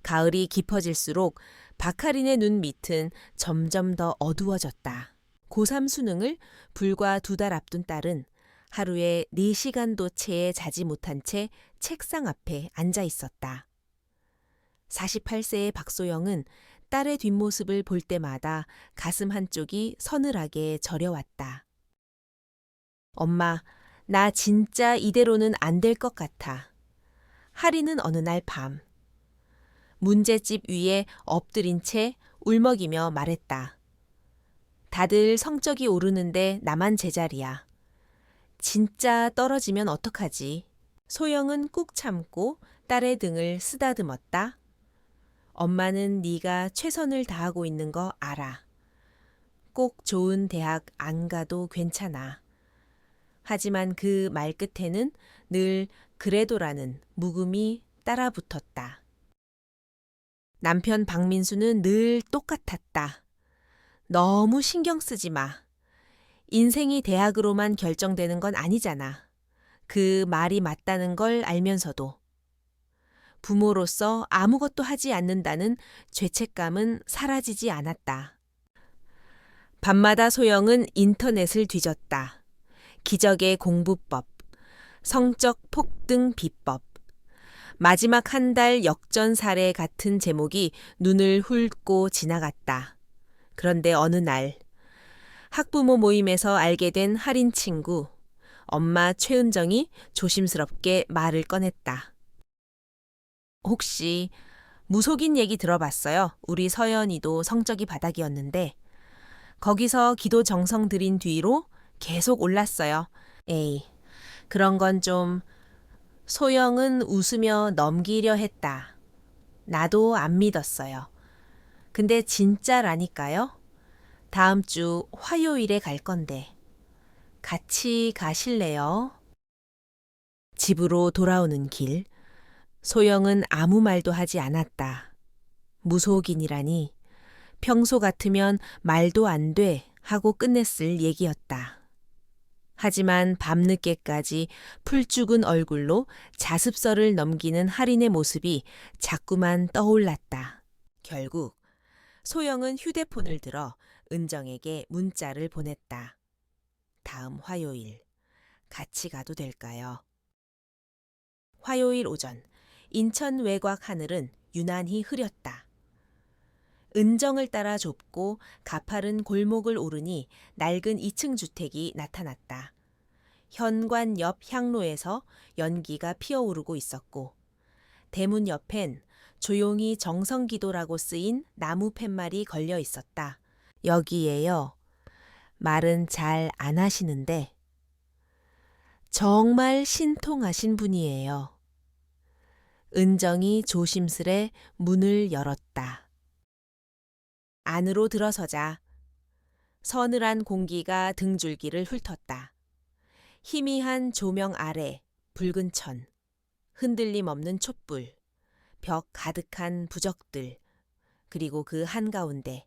가을이 깊어질수록 박하린의 눈 밑은 점점 더 어두워졌다. 고3 수능을 불과 2달 앞둔 딸은 하루에 4시간도 채 자지 못한 채 책상 앞에 앉아 있었다. 48세의 박소영은 딸의 뒷모습을 볼 때마다 가슴 한쪽이 서늘하게 저려왔다. 엄마, 나 진짜 이대로는 안 될 것 같아. 하리는 어느 날 밤, 문제집 위에 엎드린 채 울먹이며 말했다. 다들 성적이 오르는데 나만 제자리야. 진짜 떨어지면 어떡하지? 소영은 꾹 참고 딸의 등을 쓰다듬었다. 엄마는 네가 최선을 다하고 있는 거 알아. 꼭 좋은 대학 안 가도 괜찮아. 하지만 그 말 끝에는 늘 그래도라는 묵음이 따라붙었다. 남편 박민수는 늘 똑같았다. 너무 신경 쓰지 마. 인생이 대학으로만 결정되는 건 아니잖아. 그 말이 맞다는 걸 알면서도. 부모로서 아무것도 하지 않는다는 죄책감은 사라지지 않았다. 밤마다 소영은 인터넷을 뒤졌다. 기적의 공부법, 성적 폭등 비법, 마지막 한 달 역전 사례 같은 제목이 눈을 훑고 지나갔다. 그런데 어느 날 학부모 모임에서 알게 된 할인 친구, 엄마 최은정이 조심스럽게 말을 꺼냈다. 혹시 무속인 얘기 들어봤어요? 우리 서연이도 성적이 바닥이었는데 거기서 기도 정성 들인 뒤로 계속 올랐어요. 에이, 그런 건 좀... 소영은 웃으며 넘기려 했다. 나도 안 믿었어요. 근데 진짜라니까요? 다음 주 화요일에 갈 건데. 같이 가실래요? 집으로 돌아오는 길, 소영은 아무 말도 하지 않았다. 무속인이라니 평소 같으면 말도 안 돼 하고 끝냈을 얘기였다. 하지만 밤늦게까지 풀 죽은 얼굴로 자습서를 넘기는 할인의 모습이 자꾸만 떠올랐다. 결국 소영은 휴대폰을 들어 은정에게 문자를 보냈다. 다음 화요일 같이 가도 될까요? 화요일 오전 인천 외곽 하늘은 유난히 흐렸다. 은정을 따라 좁고 가파른 골목을 오르니 낡은 2층 주택이 나타났다. 현관 옆 향로에서 연기가 피어오르고 있었고 대문 옆엔 조용히 정성기도라고 쓰인 나무 팻말이 걸려 있었다. 여기에요. 말은 잘 안 하시는데 정말 신통하신 분이에요. 은정이 조심스레 문을 열었다. 안으로 들어서자. 서늘한 공기가 등줄기를 훑었다. 희미한 조명 아래 붉은 천, 흔들림 없는 촛불, 벽 가득한 부적들, 그리고 그 한가운데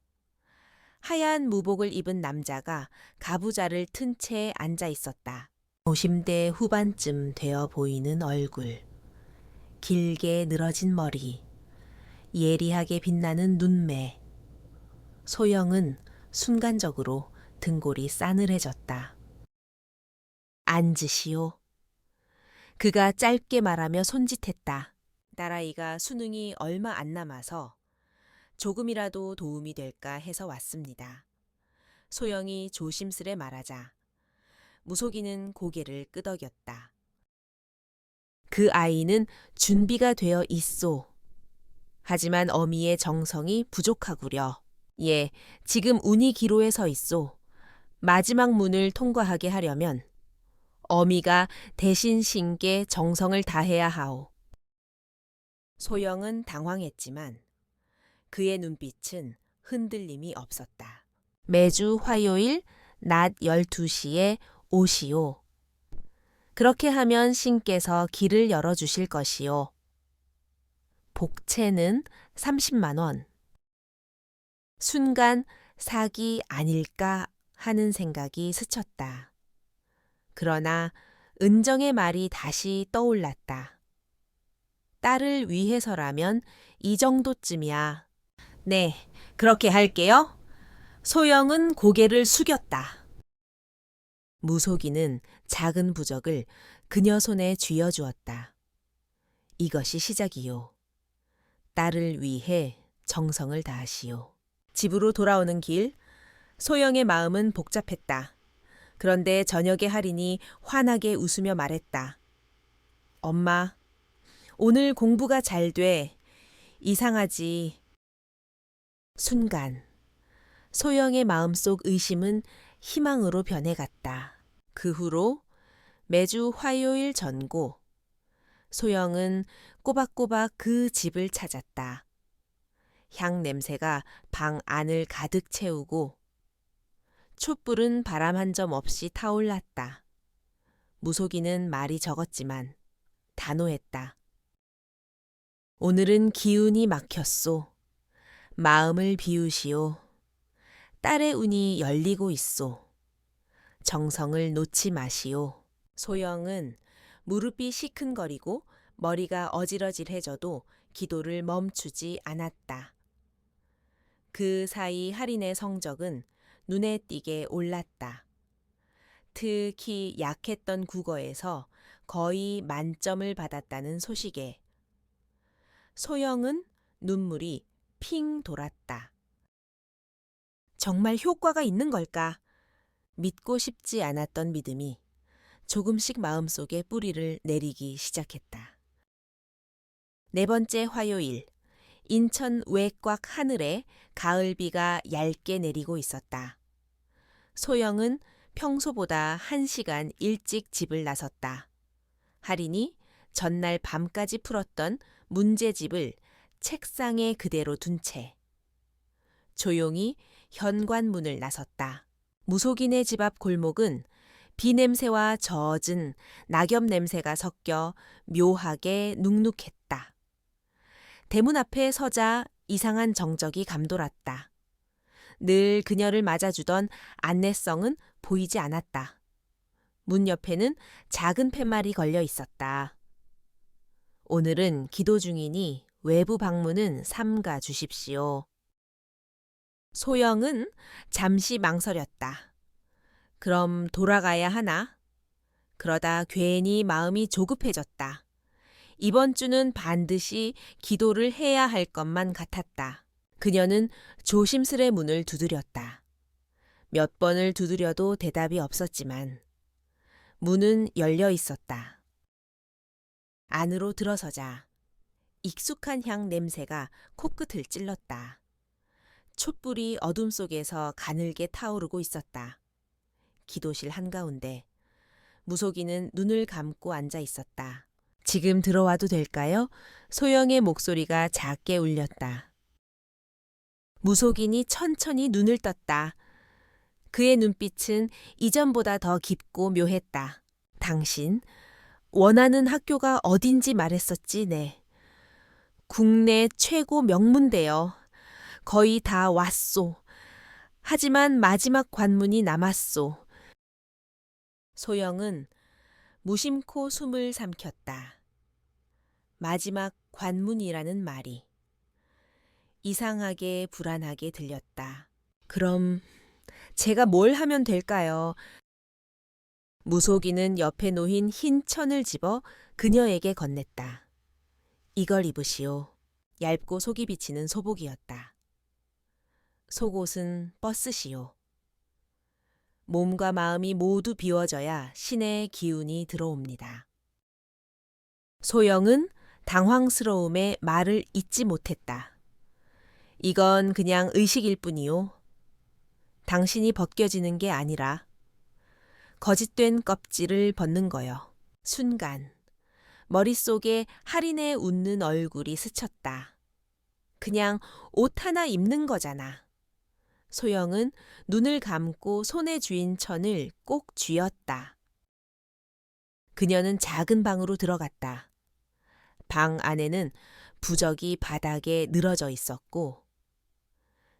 하얀 무복을 입은 남자가 가부좌를 튼 채 앉아 있었다. 50대 후반쯤 되어 보이는 얼굴, 길게 늘어진 머리, 예리하게 빛나는 눈매. 소영은 순간적으로 등골이 싸늘해졌다. 앉으시오. 그가 짧게 말하며 손짓했다. 딸아이가 수능이 얼마 안 남아서 조금이라도 도움이 될까 해서 왔습니다. 소영이 조심스레 말하자 무속인은 고개를 끄덕였다. 그 아이는 준비가 되어 있소. 하지만 어미의 정성이 부족하구려. 예, 지금 운이 기로에 서 있소. 마지막 문을 통과하게 하려면 어미가 대신 신께 정성을 다해야 하오. 소영은 당황했지만 그의 눈빛은 흔들림이 없었다. 매주 화요일 낮 12시에 오시오. 그렇게 하면 신께서 길을 열어주실 것이오. 복채는 30만 원. 순간 사기 아닐까 하는 생각이 스쳤다. 그러나 은정의 말이 다시 떠올랐다. 딸을 위해서라면 이 정도쯤이야. 네, 그렇게 할게요. 소영은 고개를 숙였다. 무속인은 작은 부적을 그녀 손에 쥐어주었다. 이것이 시작이요. 딸을 위해 정성을 다하시오. 집으로 돌아오는 길, 소영의 마음은 복잡했다. 그런데 저녁에 할인이 환하게 웃으며 말했다. 엄마, 오늘 공부가 잘 돼. 이상하지. 순간, 소영의 마음속 의심은 희망으로 변해갔다. 그 후로 매주 화요일 전고, 소영은 꼬박꼬박 그 집을 찾았다. 향 냄새가 방 안을 가득 채우고 촛불은 바람 한 점 없이 타올랐다. 무속인은 말이 적었지만 단호했다. 오늘은 기운이 막혔소. 마음을 비우시오. 딸의 운이 열리고 있소. 정성을 놓지 마시오. 소영은 무릎이 시큰거리고 머리가 어지러질해져도 기도를 멈추지 않았다. 그 사이 할인의 성적은 눈에 띄게 올랐다. 특히 약했던 국어에서 거의 만점을 받았다는 소식에 소영은 눈물이 핑 돌았다. 정말 효과가 있는 걸까? 믿고 싶지 않았던 믿음이 조금씩 마음속에 뿌리를 내리기 시작했다. 네 번째 화요일, 인천 외곽 하늘에 가을비가 얇게 내리고 있었다. 소영은 평소보다 1시간 일찍 집을 나섰다. 할인이 전날 밤까지 풀었던 문제집을 책상에 그대로 둔 채 조용히 현관문을 나섰다. 무속인의 집 앞 골목은 비냄새와 젖은 낙엽 냄새가 섞여 묘하게 눅눅했다. 대문 앞에 서자 이상한 정적이 감돌았다. 늘 그녀를 맞아주던 안내성은 보이지 않았다. 문 옆에는 작은 팻말이 걸려 있었다. 오늘은 기도 중이니 외부 방문은 삼가 주십시오. 소영은 잠시 망설였다. 그럼 돌아가야 하나? 그러다 괜히 마음이 조급해졌다. 이번 주는 반드시 기도를 해야 할 것만 같았다. 그녀는 조심스레 문을 두드렸다. 몇 번을 두드려도 대답이 없었지만 문은 열려 있었다. 안으로 들어서자 익숙한 향 냄새가 코끝을 찔렀다. 촛불이 어둠 속에서 가늘게 타오르고 있었다. 기도실 한가운데 무속인은 눈을 감고 앉아 있었다. 지금 들어와도 될까요? 소영의 목소리가 작게 울렸다. 무속인이 천천히 눈을 떴다. 그의 눈빛은 이전보다 더 깊고 묘했다. 당신, 원하는 학교가 어딘지 말했었지, 네. 국내 최고 명문대요. 거의 다 왔소. 하지만 마지막 관문이 남았소. 소영은 무심코 숨을 삼켰다. 마지막 관문이라는 말이 이상하게 불안하게 들렸다. 그럼 제가 뭘 하면 될까요? 무속인은 옆에 놓인 흰 천을 집어 그녀에게 건넸다. 이걸 입으시오. 얇고 속이 비치는 소복이었다. 속옷은 버스시오. 몸과 마음이 모두 비워져야 신의 기운이 들어옵니다. 소영은 당황스러움에 말을 잇지 못했다. 이건 그냥 의식일 뿐이요. 당신이 벗겨지는 게 아니라 거짓된 껍질을 벗는 거요. 순간 머릿속에 할인의 웃는 얼굴이 스쳤다. 그냥 옷 하나 입는 거잖아. 소영은 눈을 감고 손에 쥐인 천을 꼭 쥐었다. 그녀는 작은 방으로 들어갔다. 방 안에는 부적이 바닥에 늘어져 있었고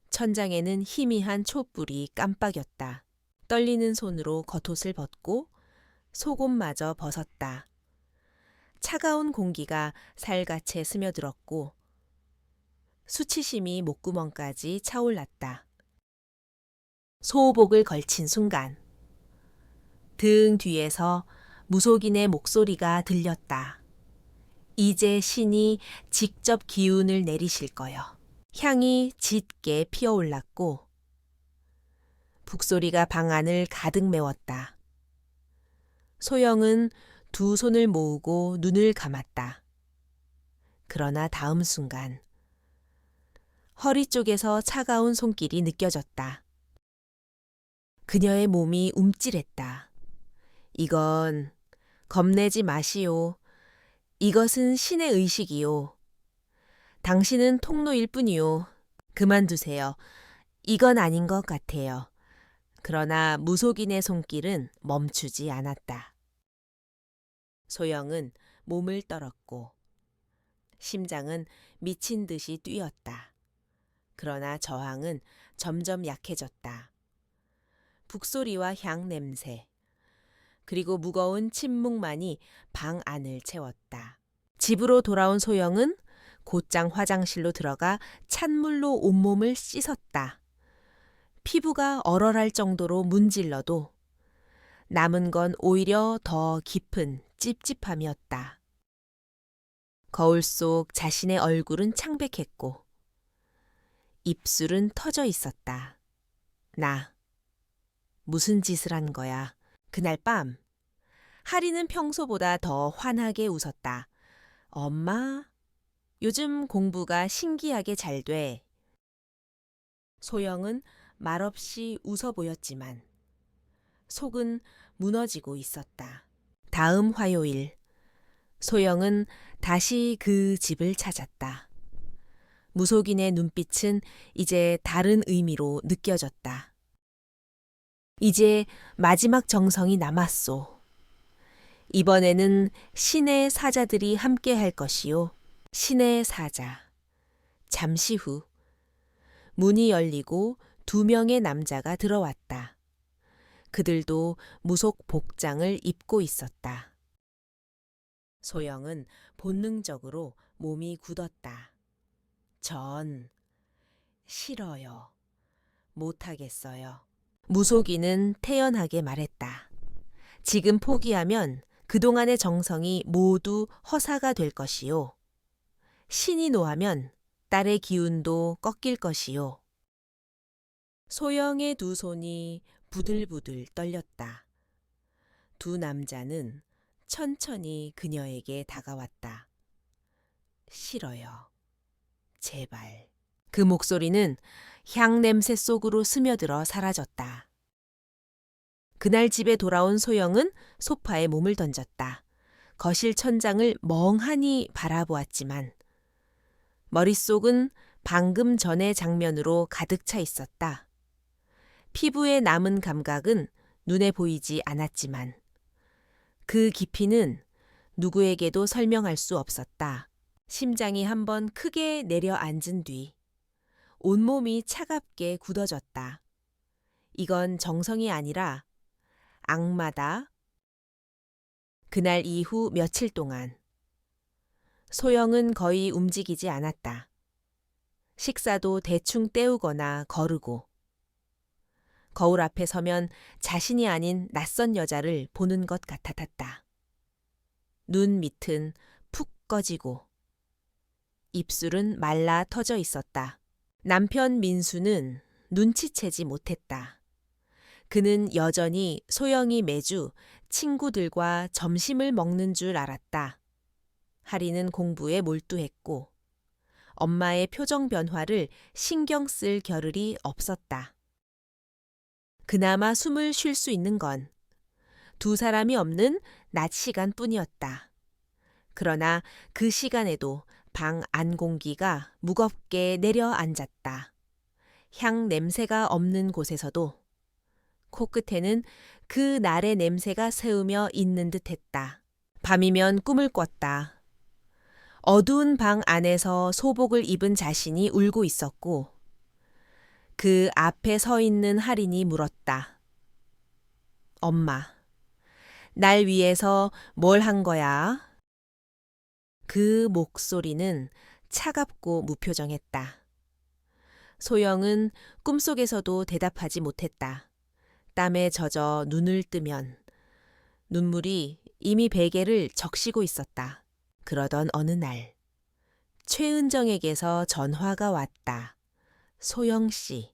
천장에는 희미한 촛불이 깜빡였다. 떨리는 손으로 겉옷을 벗고 속옷마저 벗었다. 차가운 공기가 살갗에 스며들었고 수치심이 목구멍까지 차올랐다. 소복을 걸친 순간 등 뒤에서 무속인의 목소리가 들렸다. 이제 신이 직접 기운을 내리실 거요. 향이 짙게 피어올랐고 북소리가 방 안을 가득 메웠다. 소영은 두 손을 모으고 눈을 감았다. 그러나 다음 순간 허리 쪽에서 차가운 손길이 느껴졌다. 그녀의 몸이 움찔했다. 이건 겁내지 마시오. 이것은 신의 의식이요. 당신은 통로일 뿐이요. 그만두세요. 이건 아닌 것 같아요. 그러나 무속인의 손길은 멈추지 않았다. 소영은 몸을 떨었고 심장은 미친 듯이 뛰었다. 그러나 저항은 점점 약해졌다. 북소리와 향 냄새, 그리고 무거운 침묵만이 방 안을 채웠다. 집으로 돌아온 소영은 곧장 화장실로 들어가 찬물로 온몸을 씻었다. 피부가 얼얼할 정도로 문질러도 남은 건 오히려 더 깊은 찝찝함이었다. 거울 속 자신의 얼굴은 창백했고 입술은 터져 있었다. 나 무슨 짓을 한 거야. 그날 밤 하리는 평소보다 더 환하게 웃었다. 엄마, 요즘 공부가 신기하게 잘 돼. 소영은 말없이 웃어 보였지만 속은 무너지고 있었다. 다음 화요일, 소영은 다시 그 집을 찾았다. 무속인의 눈빛은 이제 다른 의미로 느껴졌다. 이제 마지막 정성이 남았소. 이번에는 신의 사자들이 함께 할 것이요. 신의 사자. 잠시 후 문이 열리고 2명의 남자가 들어왔다. 그들도 무속 복장을 입고 있었다. 소영은 본능적으로 몸이 굳었다. 전 싫어요. 못하겠어요. 무속인은 태연하게 말했다. 지금 포기하면 그동안의 정성이 모두 허사가 될 것이요. 신이 노하면 딸의 기운도 꺾일 것이요. 소영의 두 손이 부들부들 떨렸다. 두 남자는 천천히 그녀에게 다가왔다. 싫어요. 제발. 그 목소리는 향 냄새 속으로 스며들어 사라졌다. 그날 집에 돌아온 소영은 소파에 몸을 던졌다. 거실 천장을 멍하니 바라보았지만 머릿속은 방금 전의 장면으로 가득 차 있었다. 피부에 남은 감각은 눈에 보이지 않았지만 그 깊이는 누구에게도 설명할 수 없었다. 심장이 한번 크게 내려앉은 뒤 온몸이 차갑게 굳어졌다. 이건 정성이 아니라 악마다. 그날 이후 며칠 동안 소영은 거의 움직이지 않았다. 식사도 대충 때우거나 거르고 거울 앞에 서면 자신이 아닌 낯선 여자를 보는 것 같았다. 눈 밑은 푹 꺼지고 입술은 말라 터져 있었다. 남편 민수는 눈치채지 못했다. 그는 여전히 소영이 매주 친구들과 점심을 먹는 줄 알았다. 하리는 공부에 몰두했고 엄마의 표정 변화를 신경 쓸 겨를이 없었다. 그나마 숨을 쉴 수 있는 건 두 사람이 없는 낮 시간뿐이었다. 그러나 그 시간에도 방 안 공기가 무겁게 내려앉았다. 향 냄새가 없는 곳에서도 코끝에는 그 날의 냄새가 새우며 있는 듯했다. 밤이면 꿈을 꿨다. 어두운 방 안에서 소복을 입은 자신이 울고 있었고 그 앞에 서 있는 할인이 물었다. 엄마, 날 위해서 뭘 한 거야? 그 목소리는 차갑고 무표정했다. 소영은 꿈속에서도 대답하지 못했다. 땀에 젖어 눈을 뜨면 눈물이 이미 베개를 적시고 있었다. 그러던 어느 날 최은정에게서 전화가 왔다. 소영 씨,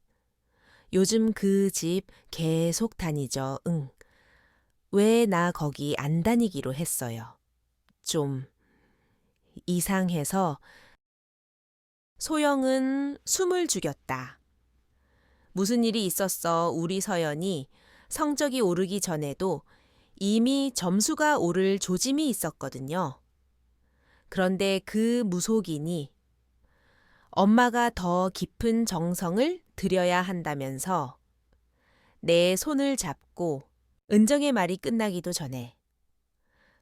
요즘 그 집 계속 다니죠? 응. 왜 나 거기 안 다니기로 했어요? 좀 이상해서. 소영은 숨을 죽였다. 무슨 일이 있었어? 우리 서연이 성적이 오르기 전에도 이미 점수가 오를 조짐이 있었거든요. 그런데 그 무속인이 엄마가 더 깊은 정성을 들여야 한다면서 내 손을 잡고 은정의 말이 끝나기도 전에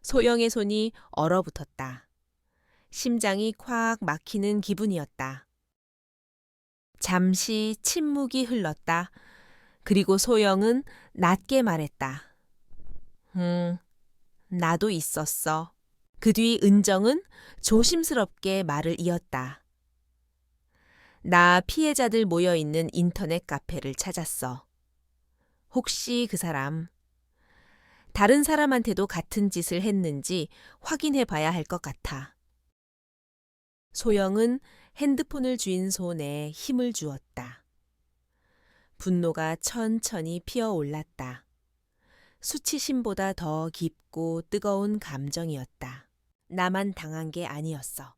소영의 손이 얼어붙었다. 심장이 콱 막히는 기분이었다. 잠시 침묵이 흘렀다. 그리고 소영은 낮게 말했다. 나도 있었어. 그 뒤 은정은 조심스럽게 말을 이었다. 나 피해자들 모여있는 인터넷 카페를 찾았어. 혹시 그 사람, 다른 사람한테도 같은 짓을 했는지 확인해 봐야 할 것 같아. 소영은 핸드폰을 쥔 손에 힘을 주었다. 분노가 천천히 피어올랐다. 수치심보다 더 깊고 뜨거운 감정이었다. 나만 당한 게 아니었어.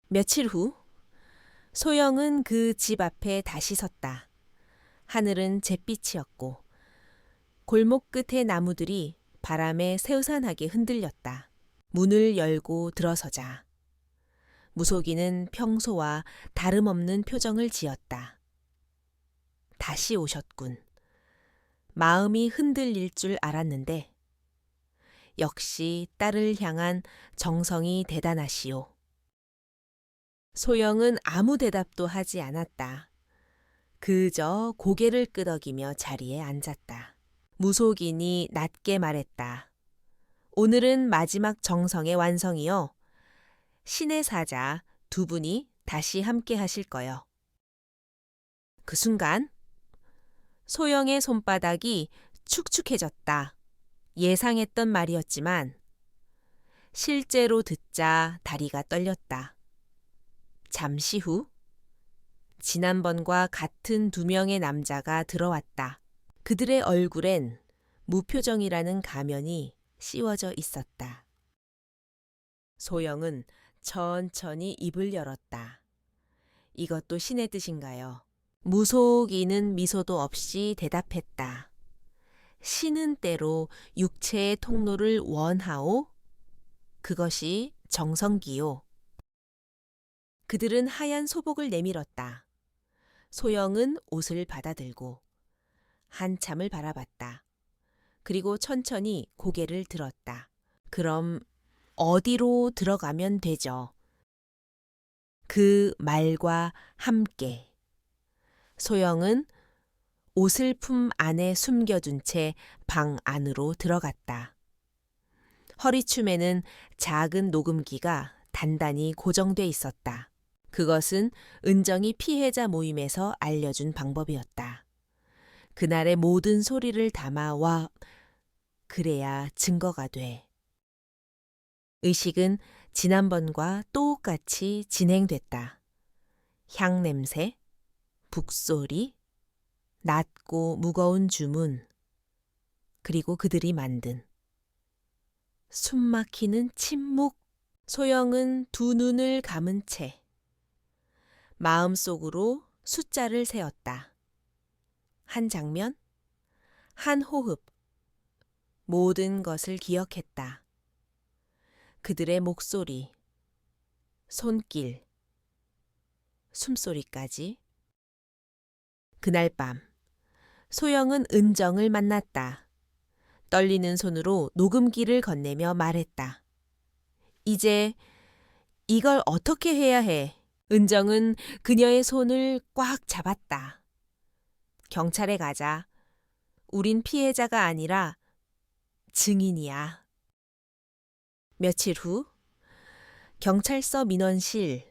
며칠 후 소영은 그 집 앞에 다시 섰다. 하늘은 잿빛이었고 골목 끝의 나무들이 바람에 새우산하게 흔들렸다. 문을 열고 들어서자 무속인은 평소와 다름없는 표정을 지었다. 다시 오셨군. 마음이 흔들릴 줄 알았는데 역시 딸을 향한 정성이 대단하시오. 소영은 아무 대답도 하지 않았다. 그저 고개를 끄덕이며 자리에 앉았다. 무속인이 낮게 말했다. 오늘은 마지막 정성의 완성이요. 신의 사자 두 분이 다시 함께 하실 거요. 그 순간 소영의 손바닥이 축축해졌다. 예상했던 말이었지만 실제로 듣자 다리가 떨렸다. 잠시 후 지난번과 같은 두 명의 남자가 들어왔다. 그들의 얼굴엔 무표정이라는 가면이 씌워져 있었다. 소영은 천천히 입을 열었다. 이것도 신의 뜻인가요? 무속인은 미소도 없이 대답했다. 신은 때로 육체의 통로를 원하오. 그것이 정성기요. 그들은 하얀 소복을 내밀었다. 소영은 옷을 받아들고 한참을 바라봤다. 그리고 천천히 고개를 들었다. 그럼 어디로 들어가면 되죠? 그 말과 함께 소영은 옷을 품 안에 숨겨둔 채 방 안으로 들어갔다. 허리춤에는 작은 녹음기가 단단히 고정돼 있었다. 그것은 은정이 피해자 모임에서 알려준 방법이었다. 그날의 모든 소리를 담아와 그래야 증거가 돼. 의식은 지난번과 똑같이 진행됐다. 향냄새, 북소리, 낮고 무거운 주문, 그리고 그들이 만든 숨막히는 침묵. 소영은 두 눈을 감은 채 마음속으로 숫자를 세었다. 한 장면, 한 호흡, 모든 것을 기억했다. 그들의 목소리, 손길, 숨소리까지. 그날 밤 소영은 은정을 만났다. 떨리는 손으로 녹음기를 건네며 말했다. 이제 이걸 어떻게 해야 해? 은정은 그녀의 손을 꽉 잡았다. 경찰에 가자. 우린 피해자가 아니라 증인이야. 며칠 후 경찰서 민원실.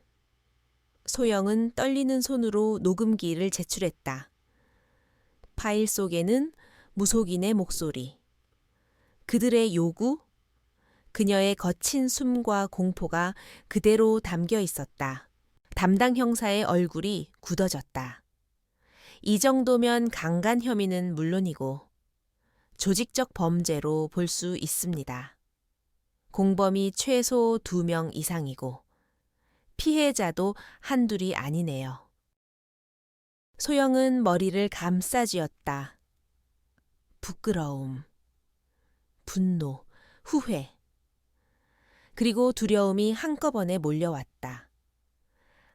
소영은 떨리는 손으로 녹음기를 제출했다. 파일 속에는 무속인의 목소리. 그들의 요구? 그녀의 거친 숨과 공포가 그대로 담겨 있었다. 담당 형사의 얼굴이 굳어졌다. 이 정도면 강간 혐의는 물론이고 조직적 범죄로 볼 수 있습니다. 공범이 최소 2명 이상이고 피해자도 한둘이 아니네요. 소영은 머리를 감싸쥐었다. 부끄러움, 분노, 후회, 그리고 두려움이 한꺼번에 몰려왔다.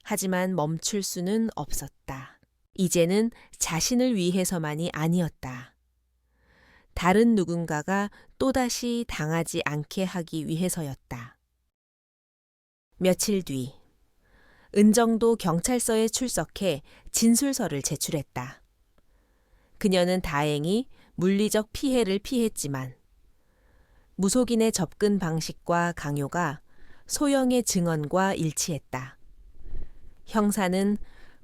하지만 멈출 수는 없었다. 이제는 자신을 위해서만이 아니었다. 다른 누군가가 또다시 당하지 않게 하기 위해서였다. 며칠 뒤, 은정도 경찰서에 출석해 진술서를 제출했다. 그녀는 다행히 물리적 피해를 피했지만 무속인의 접근 방식과 강요가 소영의 증언과 일치했다. 형사는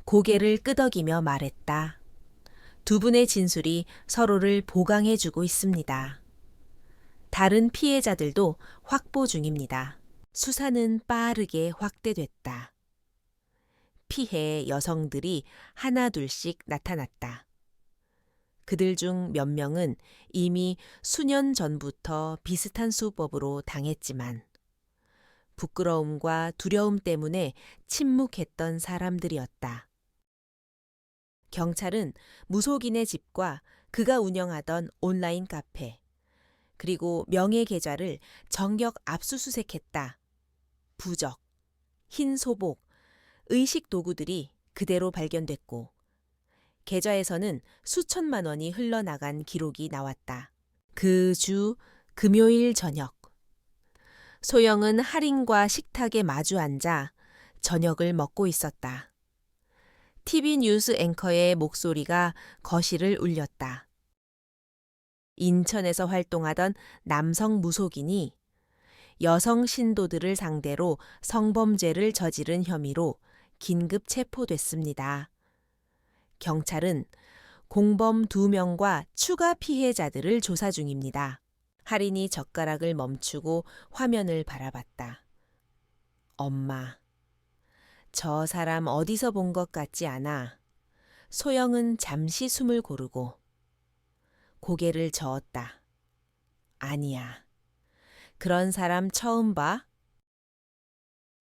고개를 끄덕이며 말했다. 두 분의 진술이 서로를 보강해주고 있습니다. 다른 피해자들도 확보 중입니다. 수사는 빠르게 확대됐다. 피해 여성들이 하나둘씩 나타났다. 그들 중 몇 명은 이미 수년 전부터 비슷한 수법으로 당했지만 부끄러움과 두려움 때문에 침묵했던 사람들이었다. 경찰은 무속인의 집과 그가 운영하던 온라인 카페, 그리고 명예 계좌를 전격 압수수색했다. 부적, 흰 소복, 의식 도구들이 그대로 발견됐고 계좌에서는 수천만 원이 흘러나간 기록이 나왔다. 그 주 금요일 저녁, 소영은 할인과 식탁에 마주 앉아 저녁을 먹고 있었다. TV 뉴스 앵커의 목소리가 거실을 울렸다. 인천에서 활동하던 남성 무속인이 여성 신도들을 상대로 성범죄를 저지른 혐의로 긴급 체포됐습니다. 경찰은 공범 2명과 추가 피해자들을 조사 중입니다. 할인이 젓가락을 멈추고 화면을 바라봤다. 엄마. 저 사람 어디서 본 것 같지 않아. 소영은 잠시 숨을 고르고 고개를 저었다. 아니야. 그런 사람 처음 봐?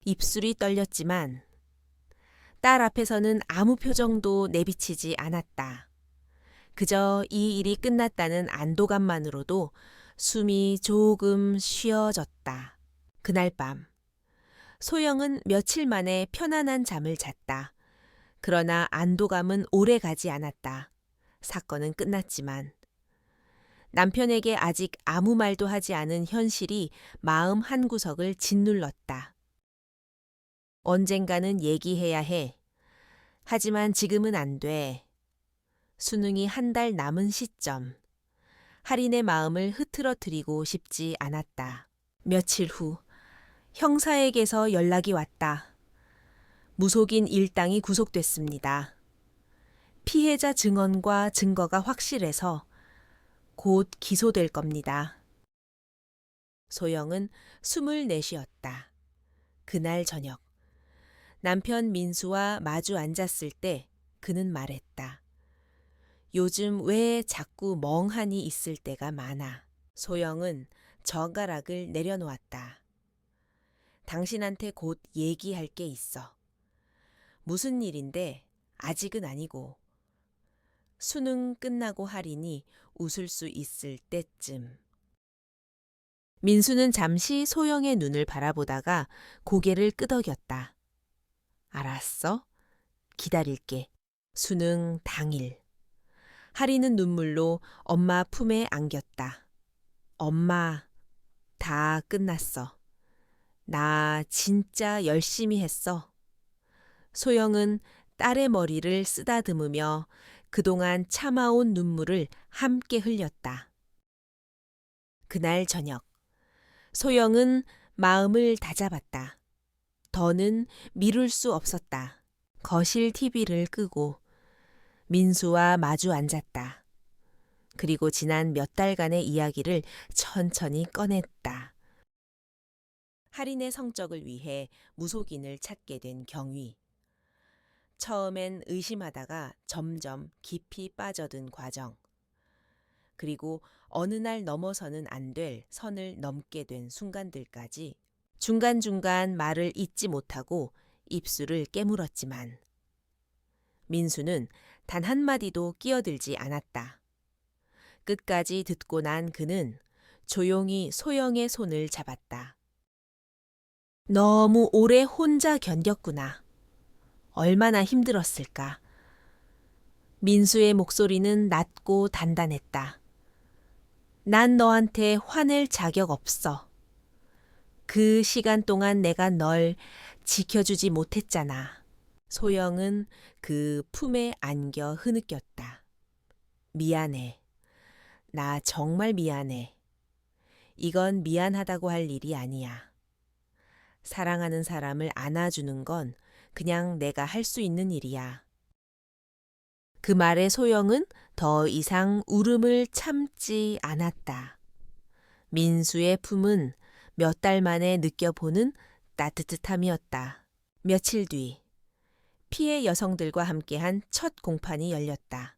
입술이 떨렸지만 딸 앞에서는 아무 표정도 내비치지 않았다. 그저 이 일이 끝났다는 안도감만으로도 숨이 조금 쉬어졌다. 그날 밤, 소영은 며칠 만에 편안한 잠을 잤다. 그러나 안도감은 오래 가지 않았다. 사건은 끝났지만 남편에게 아직 아무 말도 하지 않은 현실이 마음 한구석을 짓눌렀다. 언젠가는 얘기해야 해. 하지만 지금은 안 돼. 수능이 한 달 남은 시점. 할인의 마음을 흐트러뜨리고 싶지 않았다. 며칠 후 형사에게서 연락이 왔다. 무속인 일당이 구속됐습니다. 피해자 증언과 증거가 확실해서 곧 기소될 겁니다. 소영은 숨을 내쉬었다. 그날 저녁, 남편 민수와 마주 앉았을 때 그는 말했다. 요즘 왜 자꾸 멍하니 있을 때가 많아. 소영은 젓가락을 내려놓았다. 당신한테 곧 얘기할 게 있어. 무슨 일인데 아직은 아니고. 수능 끝나고 할인이 웃을 수 있을 때쯤. 민수는 잠시 소영의 눈을 바라보다가 고개를 끄덕였다. 알았어? 기다릴게. 수능 당일. 할인은 눈물로 엄마 품에 안겼다. 엄마, 다 끝났어. 나 진짜 열심히 했어. 소영은 딸의 머리를 쓰다듬으며 그동안 참아온 눈물을 함께 흘렸다. 그날 저녁, 소영은 마음을 다잡았다. 더는 미룰 수 없었다. 거실 TV를 끄고 민수와 마주 앉았다. 그리고 지난 몇 달간의 이야기를 천천히 꺼냈다. 할인의 성적을 위해 무속인을 찾게 된 경위. 처음엔 의심하다가 점점 깊이 빠져든 과정. 그리고 어느 날 넘어서는 안 될 선을 넘게 된 순간들까지 중간중간 말을 잇지 못하고 입술을 깨물었지만 민수는 단 한마디도 끼어들지 않았다. 끝까지 듣고 난 그는 조용히 소영의 손을 잡았다. 너무 오래 혼자 견뎠구나. 얼마나 힘들었을까. 민수의 목소리는 낮고 단단했다. 난 너한테 화낼 자격 없어. 그 시간 동안 내가 널 지켜주지 못했잖아. 소영은 그 품에 안겨 흐느꼈다. 미안해. 나 정말 미안해. 이건 미안하다고 할 일이 아니야. 사랑하는 사람을 안아주는 건 그냥 내가 할 수 있는 일이야. 그 말에 소영은 더 이상 울음을 참지 않았다. 민수의 품은 몇 달 만에 느껴보는 따뜻함이었다. 며칠 뒤 피해 여성들과 함께한 첫 공판이 열렸다.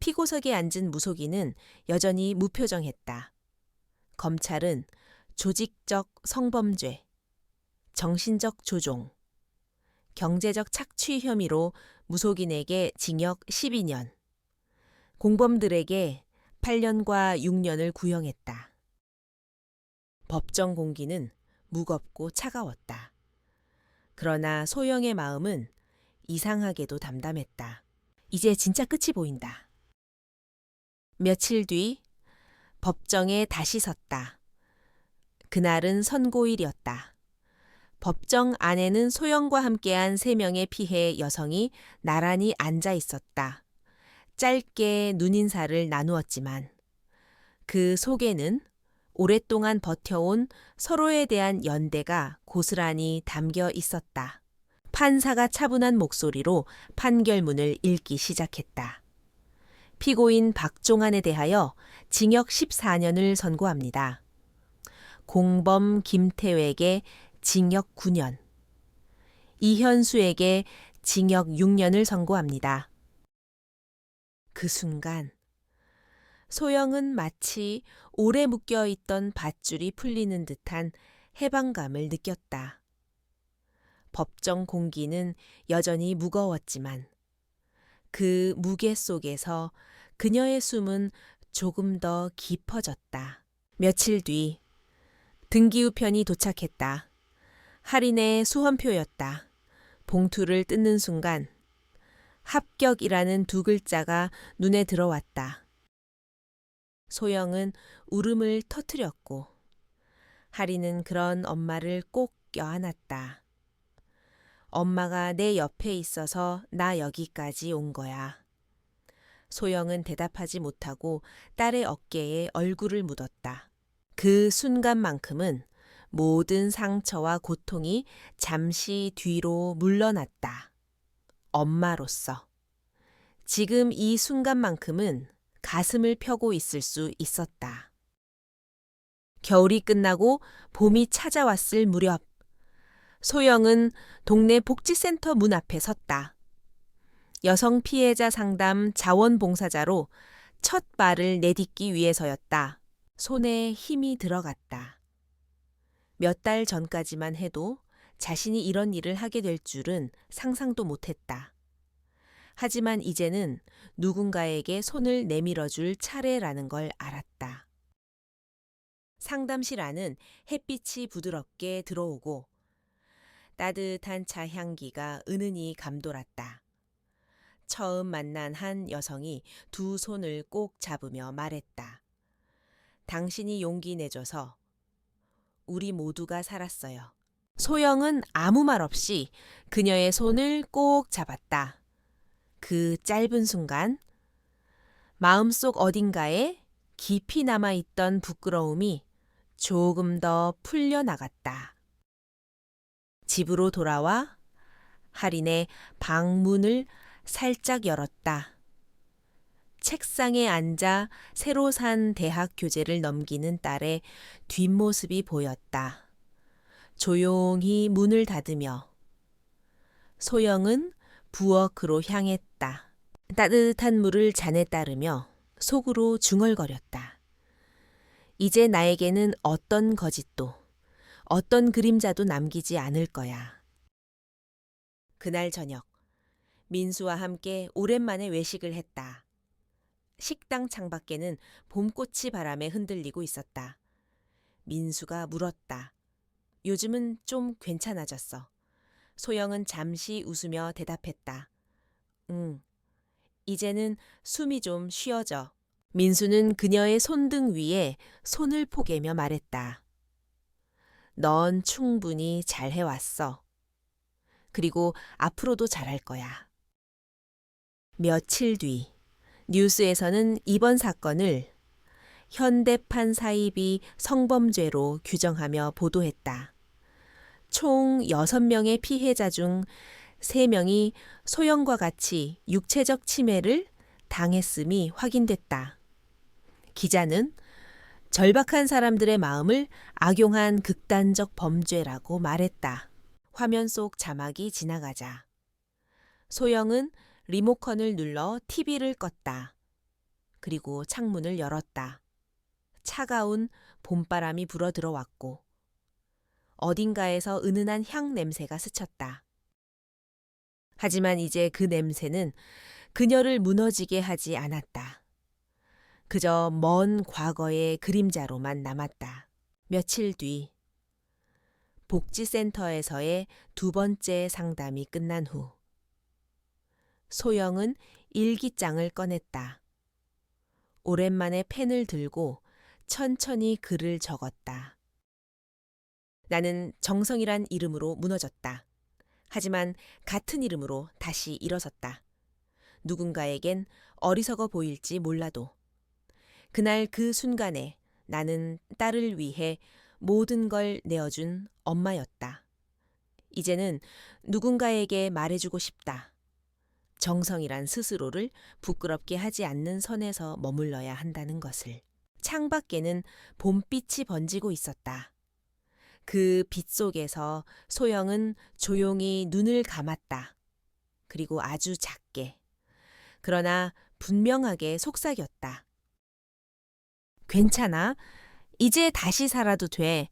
피고석에 앉은 무속인은 여전히 무표정했다. 검찰은 조직적 성범죄, 정신적 조종, 경제적 착취 혐의로 무속인에게 징역 12년, 공범들에게 8년과 6년을 구형했다. 법정 공기는 무겁고 차가웠다. 그러나 소영의 마음은 이상하게도 담담했다. 이제 진짜 끝이 보인다. 며칠 뒤 법정에 다시 섰다. 그날은 선고일이었다. 법정 안에는 소영과 함께한 3명의 피해 여성이 나란히 앉아 있었다. 짧게 눈인사를 나누었지만 그 속에는 오랫동안 버텨온 서로에 대한 연대가 고스란히 담겨 있었다. 판사가 차분한 목소리로 판결문을 읽기 시작했다. 피고인 박종환에 대하여 징역 14년을 선고합니다. 공범 김태회에게 징역 9년, 이현수에게 징역 6년을 선고합니다. 그 순간 소영은 마치 오래 묶여있던 밧줄이 풀리는 듯한 해방감을 느꼈다. 법정 공기는 여전히 무거웠지만 그 무게 속에서 그녀의 숨은 조금 더 깊어졌다. 며칠 뒤 등기우편이 도착했다. 할인의 수험표였다. 봉투를 뜯는 순간 합격이라는 2글자가 눈에 들어왔다. 소영은 울음을 터뜨렸고 할인은 그런 엄마를 꼭 껴안았다. 엄마가 내 옆에 있어서 나 여기까지 온 거야. 소영은 대답하지 못하고 딸의 어깨에 얼굴을 묻었다. 그 순간만큼은 모든 상처와 고통이 잠시 뒤로 물러났다. 엄마로서. 지금 이 순간만큼은 가슴을 펴고 있을 수 있었다. 겨울이 끝나고 봄이 찾아왔을 무렵, 소영은 동네 복지센터 문 앞에 섰다. 여성 피해자 상담 자원봉사자로 첫 발을 내딛기 위해서였다. 손에 힘이 들어갔다. 몇 달 전까지만 해도 자신이 이런 일을 하게 될 줄은 상상도 못했다. 하지만 이제는 누군가에게 손을 내밀어줄 차례라는 걸 알았다. 상담실 안은 햇빛이 부드럽게 들어오고 따뜻한 차 향기가 은은히 감돌았다. 처음 만난 한 여성이 2 손을 꼭 잡으며 말했다. 당신이 용기 내줘서 우리 모두가 살았어요. 소영은 아무 말 없이 그녀의 손을 꼭 잡았다. 그 짧은 순간 마음속 어딘가에 깊이 남아있던 부끄러움이 조금 더 풀려나갔다. 집으로 돌아와 할인의 방문을 살짝 열었다. 책상에 앉아 새로 산 대학 교재를 넘기는 딸의 뒷모습이 보였다. 조용히 문을 닫으며 소영은 부엌으로 향했다. 따뜻한 물을 잔에 따르며 속으로 중얼거렸다. 이제 나에게는 어떤 거짓도, 어떤 그림자도 남기지 않을 거야. 그날 저녁, 민수와 함께 오랜만에 외식을 했다. 식당 창밖에는 봄꽃이 바람에 흔들리고 있었다. 민수가 물었다. 요즘은 좀 괜찮아졌어. 소영은 잠시 웃으며 대답했다. 응, 이제는 숨이 좀 쉬어져. 민수는 그녀의 손등 위에 손을 포개며 말했다. 넌 충분히 잘 해왔어. 그리고 앞으로도 잘할 거야. 며칠 뒤 뉴스에서는 이번 사건을 현대판 사입이 성범죄로 규정하며 보도했다. 총 6명의 피해자 중 3명이 소영과 같이 육체적 침해를 당했음이 확인됐다. 기자는 절박한 사람들의 마음을 악용한 극단적 범죄라고 말했다. 화면 속 자막이 지나가자 소영은 리모컨을 눌러 TV를 껐다. 그리고 창문을 열었다. 차가운 봄바람이 불어 들어왔고 어딘가에서 은은한 향 냄새가 스쳤다. 하지만 이제 그 냄새는 그녀를 무너지게 하지 않았다. 그저 먼 과거의 그림자로만 남았다. 며칠 뒤 복지센터에서의 2번째 상담이 끝난 후 소영은 일기장을 꺼냈다. 오랜만에 펜을 들고 천천히 글을 적었다. 나는 정성이란 이름으로 무너졌다. 하지만 같은 이름으로 다시 일어섰다. 누군가에겐 어리석어 보일지 몰라도 그날 그 순간에 나는 딸을 위해 모든 걸 내어준 엄마였다. 이제는 누군가에게 말해주고 싶다. 정성이란 스스로를 부끄럽게 하지 않는 선에서 머물러야 한다는 것을. 창밖에는 봄빛이 번지고 있었다. 그 빛 속에서 소영은 조용히 눈을 감았다. 그리고 아주 작게, 그러나 분명하게 속삭였다. 괜찮아. 이제 다시 살아도 돼.